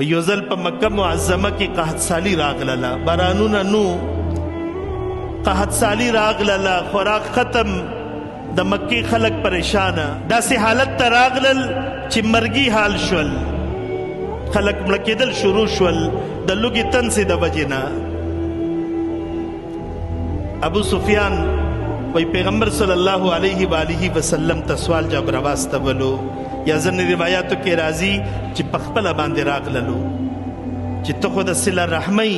یو ځل په مکه معظمه کې قحط سالی راغلله، بارانونه نو، قحط سالی راغلله، خوراک ختم، د مکې خلک پریشانه، داسې حالت ته راغلل چې مرګي حال شول، خلک مړه کېدل شروع شول د لوږې تنسې د وجې نه. ابو سفیان وی پیغمبر صلی الله علیه و آله وسلم ته سوال جواب راواستولو، یا ځینې روایاتو کې راځي چې په خپله باندې راغللو چې ته خو د صله رحمۍ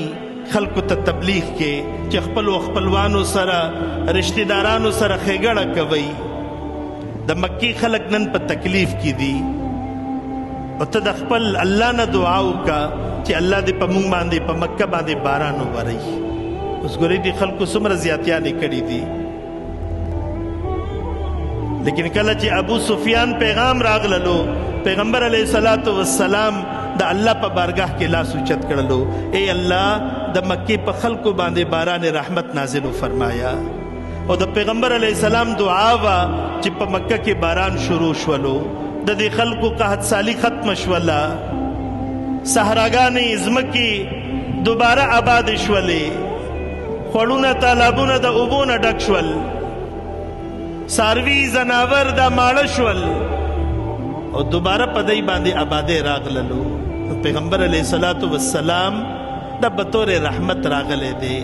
خلکو ته تبلیغ کې چې خپلو خپلوانو سره رشتې دارانو سره ښېګړه کوئ، د مکې خلک نن په تکلیف کې دي، او ته د خپل الله نه دعا وکړه چې الله دې په موږ باندې په مکه باندې باران وورئ. اوس ګورئ دې خلکو څومره زیاتیانې کړي دي. لیکن کله چې ابو سفیان پیغام راغللو، پیغمبر علیه الصلاۃ والسلام د الله په بارگاه کې لاس اوچت کړلو، اے الله د مکې په خلکو باندې باران رحمت نازل فرمایا. او د پیغمبر علیه السلام دعا وا چې په مکه کې باران شروع شولو، د دې خلکو قحط سالی ختم شوله، صحراګانې ځمکې دوباره آباد شولې، خوړونه تالابونه د اوبو نه ډک شول، ساروي زناور دا ماړه شول، او دوباره په دې باندې آبادې راغللو. پیغمبر علیه الصلاۃ والسلام د بطور رحمت راغلی دی.